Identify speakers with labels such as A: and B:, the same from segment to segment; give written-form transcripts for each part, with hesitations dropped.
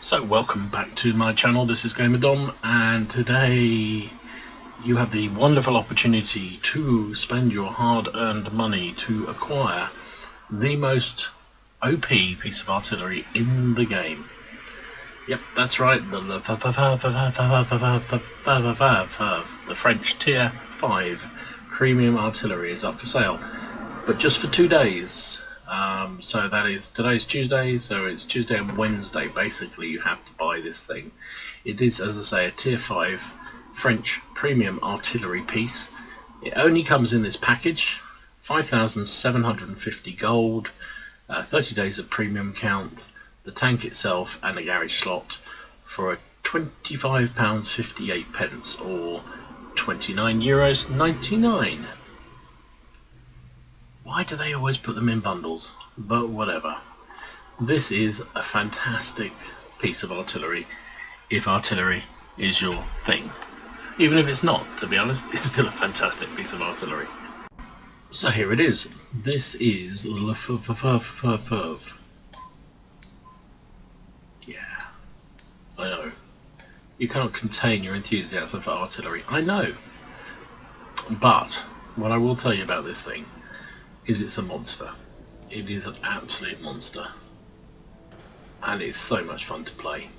A: So welcome back to my channel. This is Gamer Dom, and today you have the wonderful opportunity to spend your hard-earned money to acquire the most OP piece of artillery in the game. Yep, that's right, the French Tier 5 premium artillery is up for sale, but just for 2 days. So that is, today's Tuesday, so it's Tuesday and Wednesday basically you have to buy this thing. It is, as I say, a Tier 5 French premium artillery piece. It only comes in this package, 5,750 gold, 30 days of premium count, the tank itself and a garage slot for a £25.58 or €29.99. Why do they always put them in bundles? But whatever. This is a fantastic piece of artillery, if artillery is your thing. Even if it's not, to be honest, it's still a fantastic piece of artillery. So here it is. This is leFH18B2. Yeah, I know. You can't contain your enthusiasm for artillery. I know. But what I will tell you about this thing is it's a monster. It is an absolute monster, and it's so much fun to play.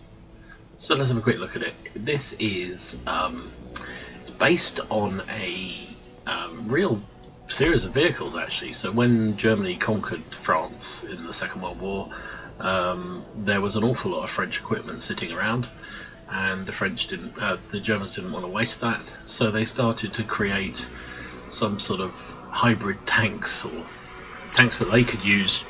A: So let's have a quick look at it. This is it's based on a real series of vehicles actually. So when Germany conquered France in the Second World War, there was an awful lot of French equipment sitting around, and the Germans didn't want to waste that, so they started to create some sort of hybrid tanks, or tanks that they could use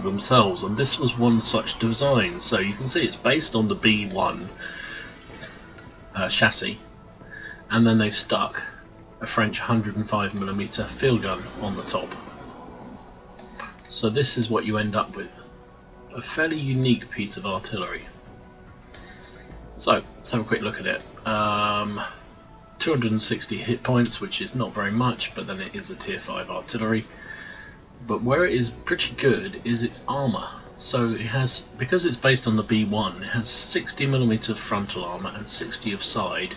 A: themselves, and this was one such design. So you can see it's based on the B1 chassis, and then they've stuck a French 105mm field gun on the top. So this is what you end up with, a fairly unique piece of artillery. So let's have a quick look at it. 260 hit points, which is not very much, but then it is a Tier 5 artillery. But where it is pretty good is its armour. So it has, because it's based on the B1, it has 60mm frontal armour and 60 of side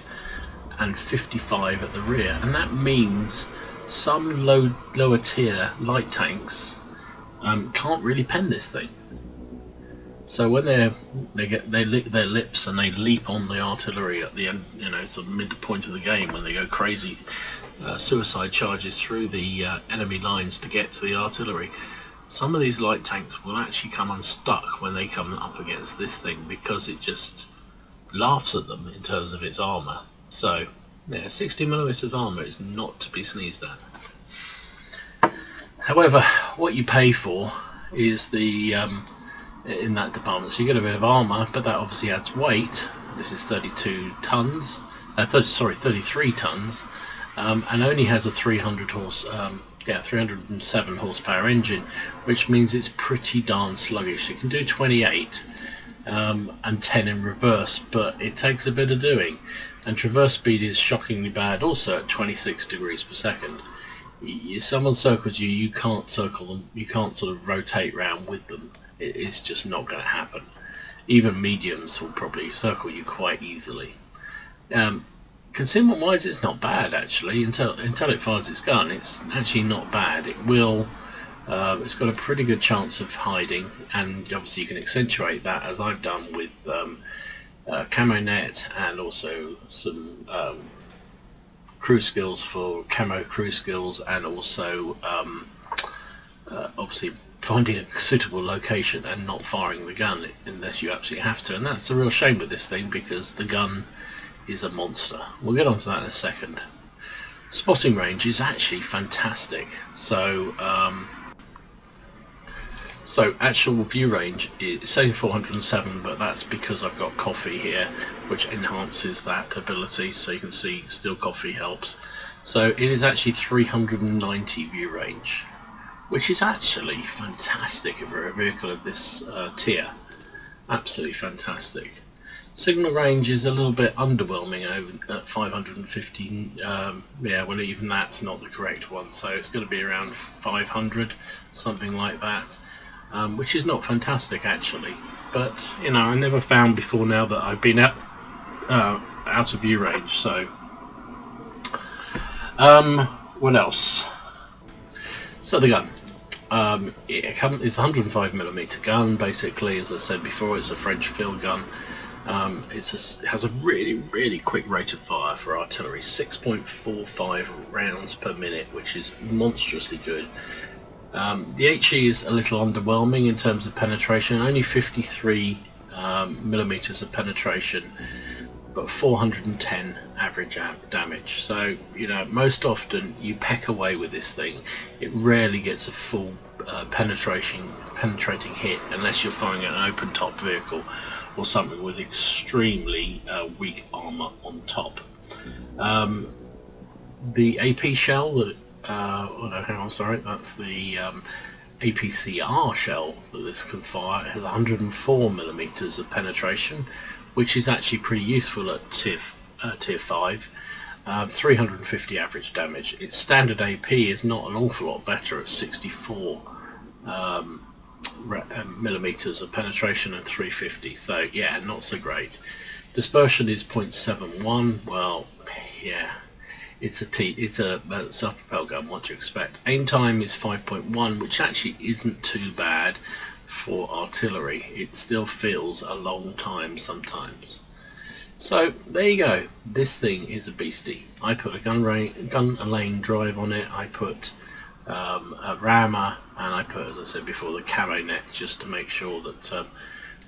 A: and 55 at the rear, and that means some lower tier light tanks can't really pen this thing. So when they lick their lips and they leap on the artillery at the end, you know, sort of midpoint of the game, when they go crazy suicide charges through the enemy lines to get to the artillery, some of these light tanks will actually come unstuck when they come up against this thing, because it just laughs at them in terms of its armour. So yeah, 60mm of armour is not to be sneezed at. However, what you pay for is the in that department. So you get a bit of armour, but that obviously adds weight. This is 33 tons, and only has a 307 horsepower engine, which means it's pretty darn sluggish. It can do 28 and 10 in reverse, but it takes a bit of doing, and traverse speed is shockingly bad also at 26 degrees per second. If someone circles you, you can't circle them, you can't sort of rotate round with them. It's just not going to happen. Even mediums will probably circle you quite easily. Concealment wise, it's not bad actually. Until it fires its gun, it's actually not bad. It will it's got a pretty good chance of hiding, and obviously you can accentuate that, as I've done with camo net, and also some crew skills for camo crew skills, and also obviously finding a suitable location and not firing the gun unless you absolutely have to. And that's the real shame with this thing, because the gun is a monster. We'll get onto that in a second. Spotting range is actually fantastic. So actual view range is saying 407, but that's because I've got coffee here, which enhances that ability. So you can see still coffee helps. So it is actually 390 view range, which is actually fantastic for a vehicle of this tier. Absolutely fantastic. Signal range is a little bit underwhelming at 515. Yeah, well, even that's not the correct one, so it's going to be around 500, something like that. which is not fantastic actually. But you know, I never found before now that I've been out of view range. So what else? So the gun. It's a 105mm gun. Basically, as I said before, it's a French field gun. It has a really quick rate of fire for artillery, 6.45 rounds per minute, which is monstrously good. The HE is a little underwhelming in terms of penetration, only 53 millimeters of penetration, but 410 average damage. So, you know, most often you peck away with this thing. It rarely gets a full penetrating hit unless you're firing an open top vehicle or something with extremely weak armor on top. The AP shell that oh no, hang on, sorry, that's the APCR shell that this can fire. It has 104 millimeters of penetration, which is actually pretty useful at tier 5. 350 average damage. Its standard AP is not an awful lot better at 64 millimeters of penetration and 350. So yeah, not so great. Dispersion is 0.71. Well, yeah, it's a self-propelled gun. What do you expect? Aim time is 5.1, which actually isn't too bad for artillery. It still feels a long time sometimes. So there you go. This thing is a beastie. I put a gun lane drive on it. I put a rammer, and I put, as I said before, the camo net just to make sure that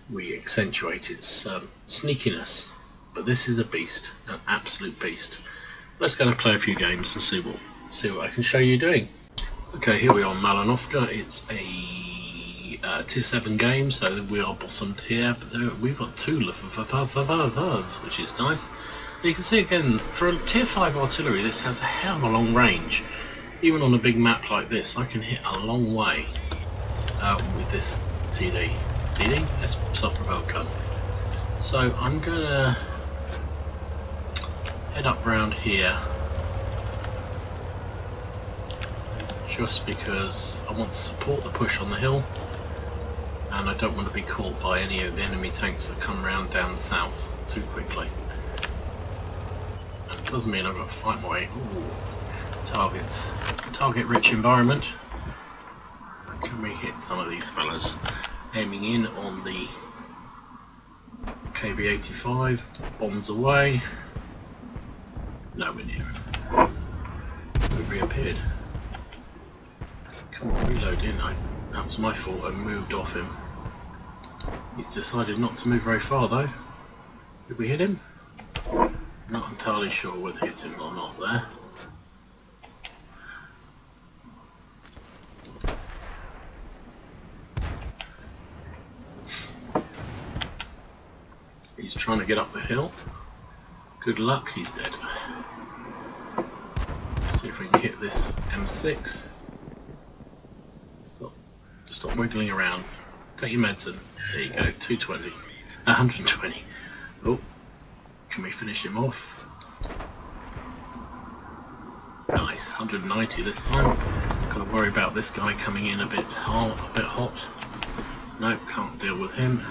A: we accentuate its sneakiness. But this is a beast, an absolute beast. Let's go and play a few games and see what I can show you doing. Okay, here we are on Malinovka. It's a tier 7 game, so we are bottom tier, but we've got 2 leFH18B2s, which is nice. You can see again, for a tier 5 artillery, this has a hell of a long range. Even on a big map like this, I can hit a long way with this TD. That's self-propelled gun. So I'm gonna head up round here, just because I want to support the push on the hill, and I don't want to be caught by any of the enemy tanks that come round down south too quickly. And it doesn't mean I've got to fight my way. Ooh. Target rich environment. Can we hit some of these fellas? Aiming in on the KV-85, bombs away. Nowhere near it. It reappeared. Come on, reload in. That was my fault, I moved off him. He decided not to move very far though. Did we hit him? Not entirely sure whether hit him or not there. He's trying to get up the hill. Good luck, he's dead. Let's see if we can hit this M6. Stop wiggling around. Take your medicine. There you go, 220. 120. Oh, can we finish him off? Nice, 190 this time. Got to worry about this guy coming in a bit hot. Nope, can't deal with him.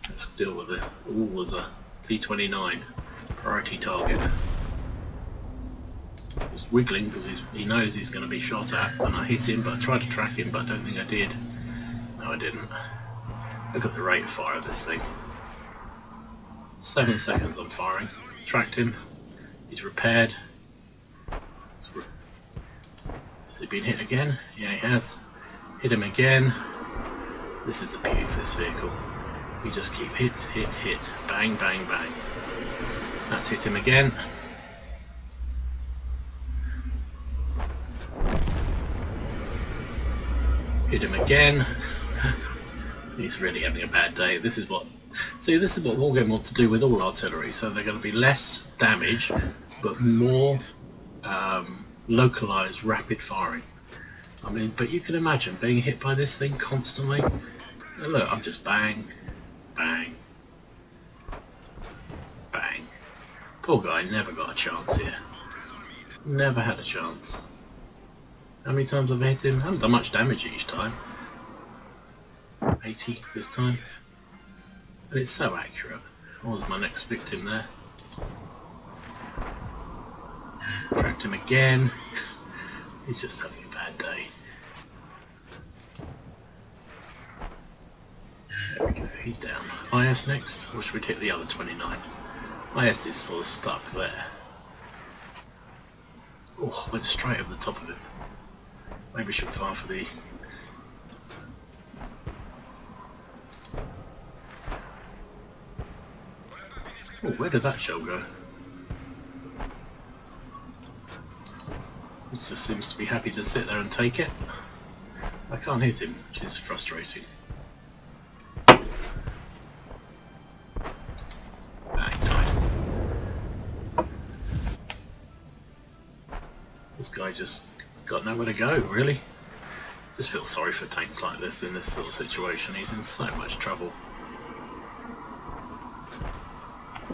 A: Let's deal with it. Ooh, there's a T-29 priority target. Just wiggling because he knows he's going to be shot at, and I hit him, but I tried to track him, but I don't think I did. No, I didn't. Look at the rate of fire of this thing. 7 seconds I'm firing. Tracked him. He's repaired. Has he been hit again? Yeah, he has. Hit him again. This is the beauty of this vehicle. You just keep hit, bang, bang, bang. That's hit him again. Hit him again. He's really having a bad day. This is what Wargaming wants to do with all artillery. So they're going to be less damage, but more localized, rapid firing. I mean, but you can imagine being hit by this thing constantly. And look, I'm just bang, bang, bang. Poor guy never got a chance here. Never had a chance. How many times have I hit him? I haven't done much damage each time. 80 this time. And it's so accurate. What was my next victim there? Cracked him again. He's just having a bad day. There we go, he's down. IS next, or should we take the other 29? IS is sort of stuck there. Oh, went straight over the top of him. Maybe we should fire for the... Oh, where did that shell go? He just seems to be happy to sit there and take it. I can't hit him, which is frustrating. Ah, he died. This guy just got nowhere to go, really. Just feel sorry for tanks like this in this sort of situation. He's in so much trouble.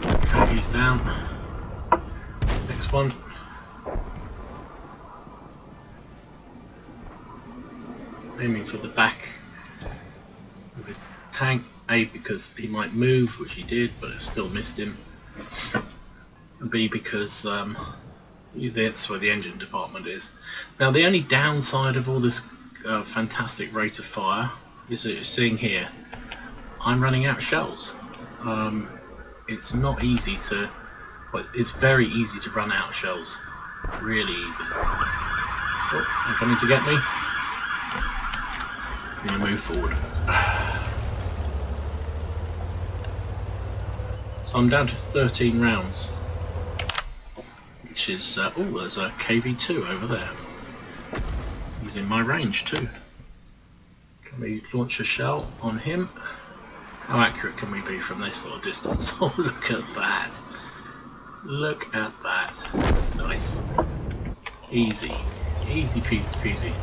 A: Okay, he's down. Next one. Aiming for the back of his tank, A, because he might move, which he did, but it still missed him, and B, because that's where the engine department is. Now the only downside of all this fantastic rate of fire is that you're seeing here, I'm running out of shells. It's not easy to, well, it's very easy to run out of shells, really easy. Oh, they're coming to get me. I'm going to move forward. So I'm down to 13 rounds, which is, oh, there's a KV2 over there. He's in my range too. Can we launch a shell on him? How accurate can we be from this sort of distance? Oh, look at that. Look at that. Nice. Easy. Easy peasy peasy.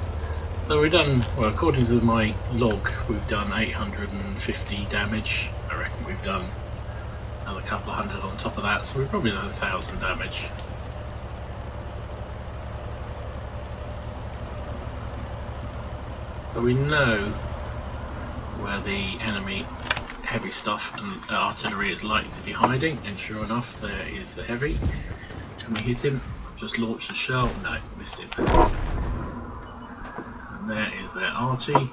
A: So we've done, well, according to my log, we've done 850 damage. I reckon we've done another couple of hundred on top of that, so we've probably done 1,000 damage. So we know where the enemy heavy stuff and artillery is likely to be hiding, and sure enough, there is the heavy. Can we hit him? I've just launched a shell. No, missed him. There is their arty.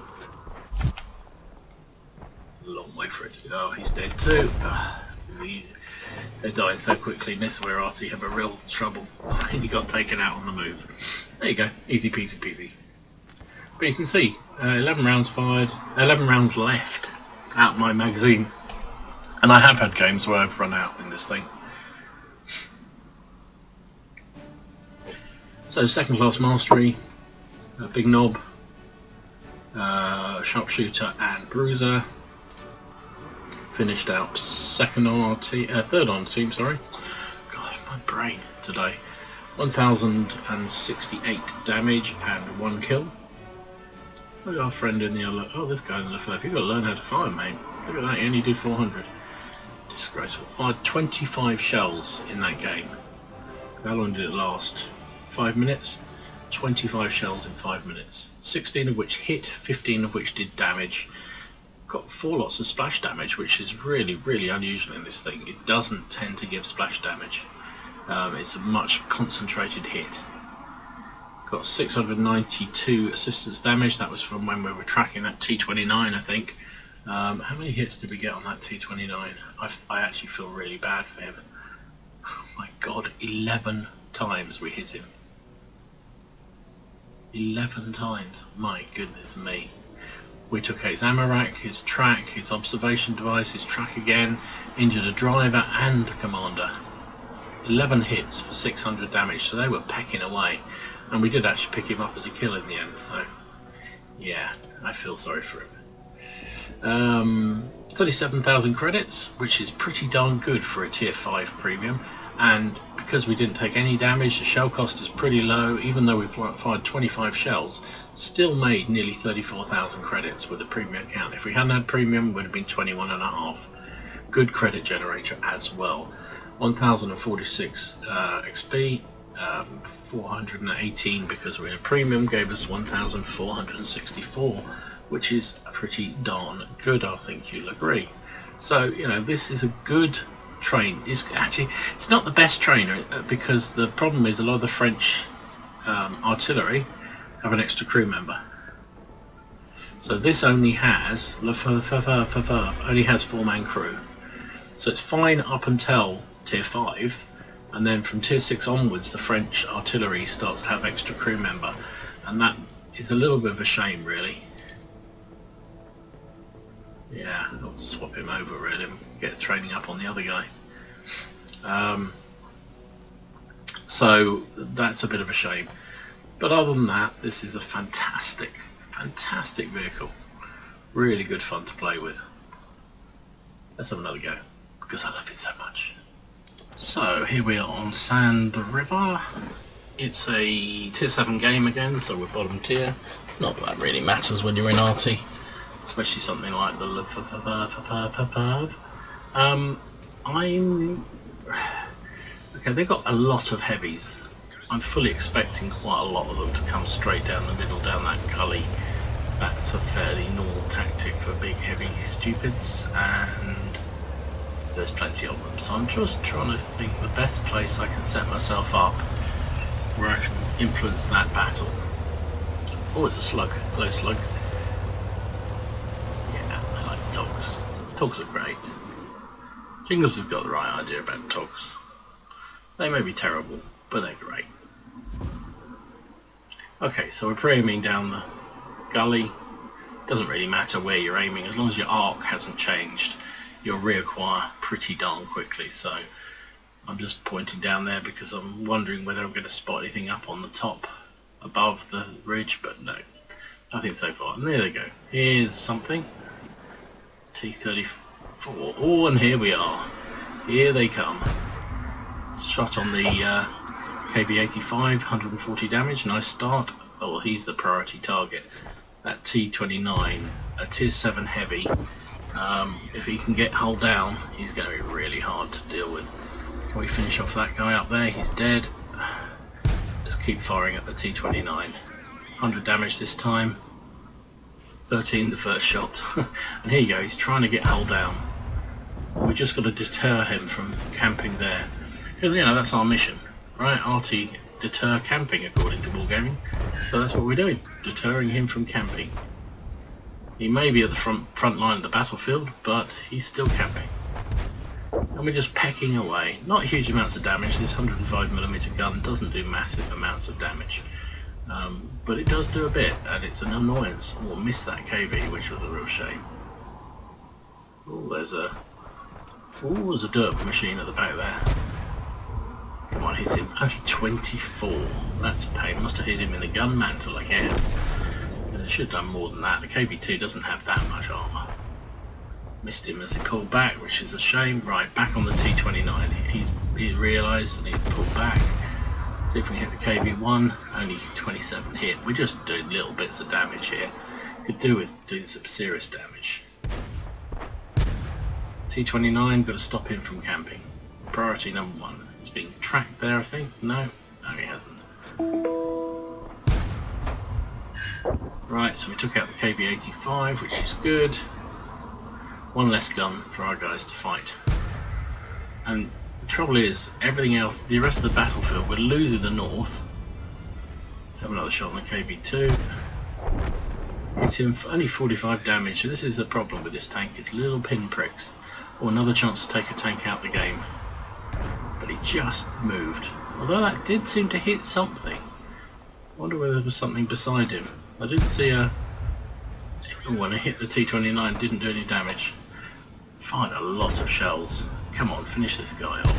A: Long way for it to go. Oh, he's dead too. Easy. They're dying so quickly in this where arty have a real trouble. He got taken out on the move. There you go. Easy peasy peasy. But you can see 11 rounds fired, 11 rounds left out my magazine. And I have had games where I've run out in this thing. So second class mastery, big knob, sharpshooter and bruiser. Finished out second on our team, third on the team, sorry. God, my brain today. 1,068 damage and 1 kill. Look at our friend in the other. Oh, this guy's in the first. You've got to learn how to fire, mate. Look at that, he only did 400. Disgraceful. Fired 25 shells in that game. How long did it last? 5 minutes? 25 shells in 5 minutes. 16 of which hit, 15 of which did damage. Got 4 lots of splash damage, which is really, really unusual in this thing. It doesn't tend to give splash damage. It's a much concentrated hit. Got 692 assistance damage. That was from when we were tracking that T29, I think. How many hits did we get on that T29? I actually feel really bad for him. Oh my god, 11 times we hit him. 11 times. My goodness me. We took out his ammo rack, his track, his observation device, his track again, injured a driver and a commander. 11 hits for 600 damage, so they were pecking away. And we did actually pick him up as a kill in the end, so yeah, I feel sorry for him. 37,000 credits, which is pretty darn good for a tier 5 premium, and because we didn't take any damage, the shell cost is pretty low. Even though we fired 25 shells, still made nearly 34,000 credits with a premium account. If we hadn't had premium, it would have been 21.5. Good credit generator as well. 1,046 XP, 418 because we're in a premium gave us 1,464 which is pretty darn good, I think you'll agree. So, you know, this is a good train. It's not the best trainer, because the problem is a lot of the French artillery have an extra crew member. So this only has only has 4-man crew. So it's fine up until tier 5, and then from tier 6 onwards the French artillery starts to have extra crew member, and that is a little bit of a shame, really. Yeah, I'll swap him over really and get training up on the other guy. So that's a bit of a shame. But other than that, this is a fantastic vehicle. Really good fun to play with. Let's have another go, because I love it so much. So here we are on Sand River. It's a tier 7 game again, so we're bottom tier. Not that really matters when you're in RT, especially something like the leFH18B2. Okay, they've got a lot of heavies. I'm fully expecting quite a lot of them to come straight down the middle, down that gully. That's a fairly normal tactic for big heavy stupids, and there's plenty of them. So I'm just trying to think the best place I can set myself up where I can influence that battle. Oh, it's a slug, low slug. Yeah, I like togs. Togs are great. Jingles has got the right idea about togs. They may be terrible, but they're great. Okay, so we're pre-aiming down the gully. Doesn't really matter where you're aiming, as long as your arc hasn't changed, you'll reacquire pretty darn quickly. So I'm just pointing down there because I'm wondering whether I'm going to spot anything up on the top above the ridge, but no, nothing so far. And there they go. Here's something. T-34. Oh, and here we are. Here they come. Shot on the KB85, 140 damage, nice start. Oh, well, he's the priority target. That T29, a tier 7 heavy, if he can get hull down, he's going to be really hard to deal with. Can we finish off that guy up there? He's dead. Just keep firing at the T29. 100 damage this time. 13 the first shot. And here you go, he's trying to get hull down. We've just got to deter him from camping there. Because, you know, that's our mission, right? RT, deter camping according to wargaming. So that's what we're doing, deterring him from camping. He may be at the front line of the battlefield, but he's still camping. And we're just pecking away. Not huge amounts of damage. This 105mm gun doesn't do massive amounts of damage. But it does do a bit, and it's an annoyance. Oh, missed that KV, which was a real shame. Oh, there's a derp machine at the back there. Come on, hits him. Only 24. That's a pain. Must have hit him in the gun mantle, I guess. And it should have done more than that. The KB2 doesn't have that much armour. Missed him as he pulled back, which is a shame. Right, back on the T29. He's realised and he's pulled back. See if we can hit the KB1. Only 27 hit. We're just doing little bits of damage here. Could do with doing some serious damage. T29, got to stop him from camping. Priority number 1. He's being tracked there, I think. No, he hasn't. Right, so we took out the KB85, which is good. One less gun for our guys to fight. And the trouble is, everything else, the rest of the battlefield, we're losing the north. Let's have another shot on the KB2. It's him for only 45 damage, so this is the problem with this tank. It's little pinpricks. Or another chance to take a tank out the game. But he just moved. Although that did seem to hit something. I wonder whether there was something beside him. I didn't see a... Oh, when I hit the T29, didn't do any damage. Fired a lot of shells. Come on, finish this guy off.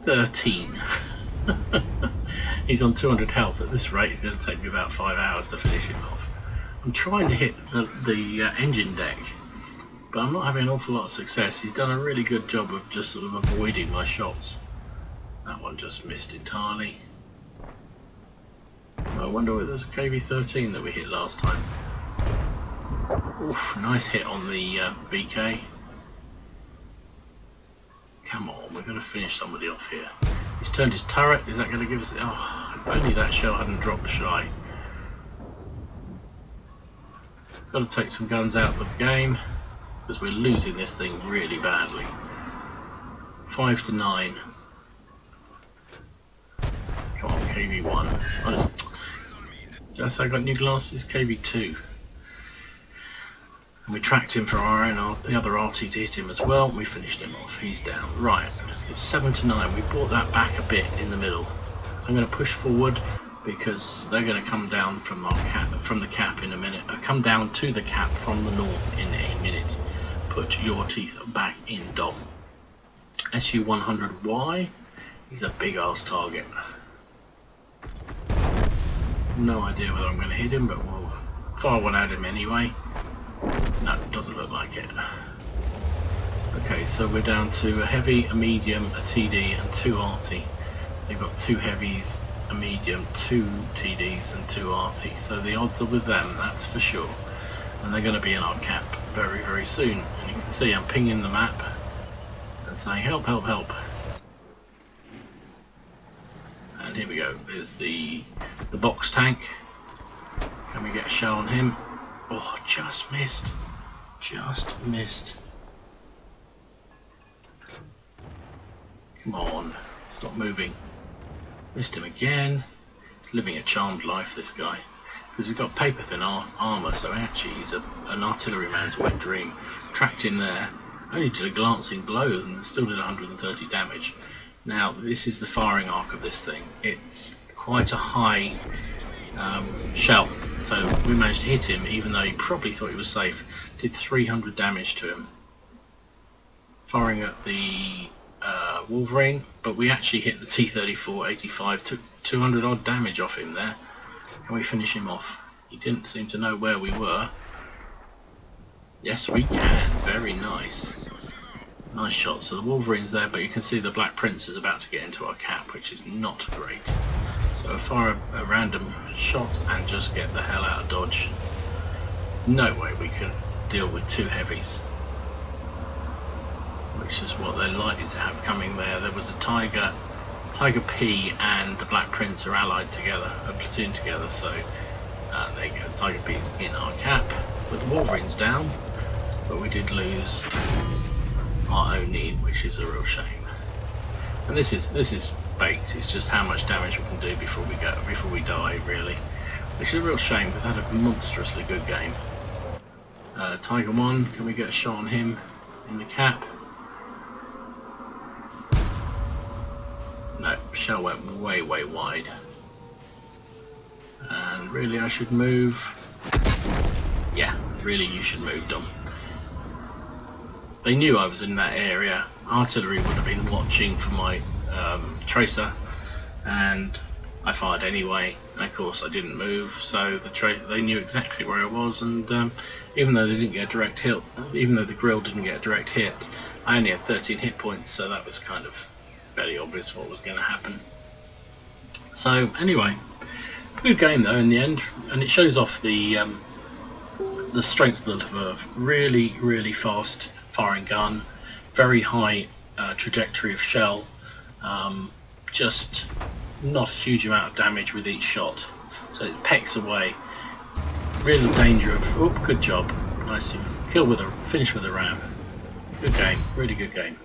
A: 13. He's on 200 health. At this rate, it's going to take me about 5 hours to finish him off. I'm trying to hit the engine deck, but I'm not having an awful lot of success. He's done a really good job of just sort of avoiding my shots. That one just missed entirely. I wonder whether it was KV13 that we hit last time. Oof, nice hit on the BK. Come on, we're going to finish somebody off here. He's turned his turret. Is that going to give us... Oh, if only that shell hadn't dropped shy. Got to take some guns out of the game because we're losing this thing really badly. 5 to 9. Come on, KV1. Honest. Did I say I got new glasses? KV2. And we tracked him for our own, the other RT to hit him as well. We finished him off. He's down. Right. It's 7 to 9. We brought that back a bit in the middle. I'm going to push forward because they're going to come down from our cap, from the cap in a minute. Come down to the cap from the north in a minute. Put your teeth back in, Dom. SU-100Y. He's a big ass target. No idea whether I'm going to hit him, but we'll fire one at him anyway. No, it doesn't look like it. Okay, so we're down to a heavy, a medium, a TD and 2 RT. They've got 2 heavies, a medium, 2 TDs and 2 RT. So the odds are with them, that's for sure. And they're going to be in our cap very, very soon. And you can see I'm pinging the map and saying help, help, help. And here we go. There's the box tank. Can we get a shell on him? Oh, just missed. Just missed. Come on. Stop moving. Missed him again. He's living a charmed life, this guy. Because he's got paper thin armour, so actually he's an artilleryman's wet dream. Tracked him there. Only did a glancing blow and still did 130 damage. Now, this is the firing arc of this thing. It's quite a high shell. So we managed to hit him even though he probably thought he was safe. Did 300 damage to him. Firing at the Wolverine, but we actually hit the T-34-85, took 200 odd damage off him there. Can we finish him off? He didn't seem to know where we were. Yes, we can. Very nice. Nice shot. So the Wolverine's there, but you can see the Black Prince is about to get into our cap, which is not great. So fire a random shot and just get the hell out of Dodge. No way we can deal with 2 heavies. Which is what they're likely to have coming there. There was a Tiger P and the Black Prince are allied together, a platoon together, so there you go, Tiger P's in our cap. But the Wolverine's down, but we did lose our Oni, which is a real shame. And this is baked, it's just how much damage we can do before we die, really. Which is a real shame, because I had a monstrously good game. Tiger 1, can we get a shot on him in the cap? No, shell went way, way wide. And really I should move. Yeah, really you should move, Dom. They knew I was in that area. Artillery would have been watching for my tracer, and I fired anyway. And of course I didn't move, so they knew exactly where I was. And even though they didn't get a direct hit, even though the grill didn't get a direct hit, I only had 13 hit points, so that was kind of fairly obvious what was going to happen. So anyway, good game though in the end, and it shows off the strength of the really, really fast firing gun, very high trajectory of shell, just not a huge amount of damage with each shot, so it pecks away. Real danger of, oh, good job, nice kill with a finish with a ram. Good game, really good game.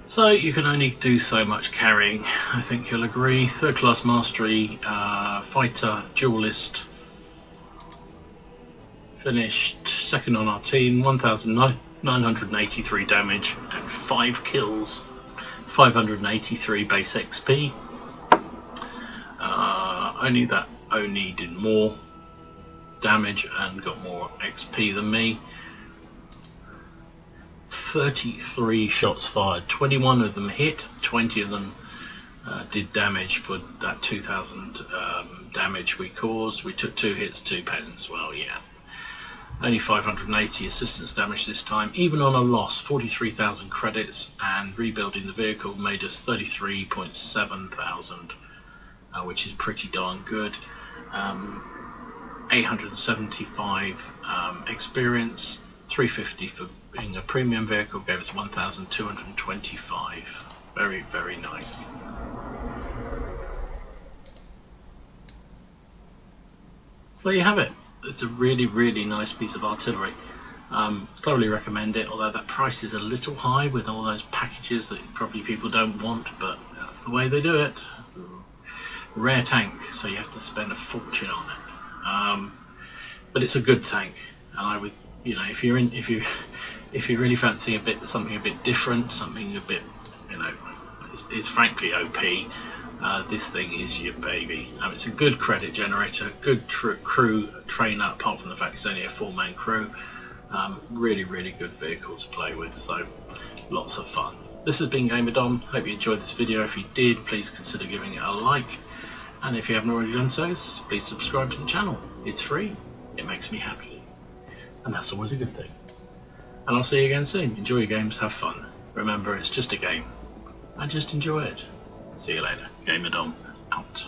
A: So you can only do so much carrying, I think you'll agree. 3rd class mastery, fighter, duelist. Finished 2nd on our team, 1,983 damage and 5 kills, 583 base XP. Only that Oni did more damage and got more XP than me. 33 shots fired, 21 of them hit, 20 of them did damage for that 2,000 damage we caused. We took 2 hits, 2 pens. Well, yeah. Only 580 assistance damage this time, even on a loss. 43,000 credits, and rebuilding the vehicle made us 33.7 thousand, which is pretty darn good. 875 experience, 350 for being a premium vehicle, gave us 1,225. Very, very nice. So there you have it. it's a really nice piece of artillery. Totally recommend it, although that price is a little high with all those packages that probably people don't want, but that's the way they do it. Rare tank, so you have to spend a fortune on it. But it's a good tank, and I would, you know, if you really fancy something a bit different, something a bit, you know, is frankly OP. This thing is your baby. It's a good credit generator, good crew trainer, apart from the fact it's only a 4-man crew. Really good vehicle to play with, so lots of fun. This has been GamerDom. Hope you enjoyed this video. If you did, please consider giving it a like, and if you haven't already done so, please subscribe to the channel. It's free, it makes me happy, and that's always a good thing. And I'll see you again soon. Enjoy your games, have fun. Remember, it's just a game, and just enjoy it. See you later. GamerDom out.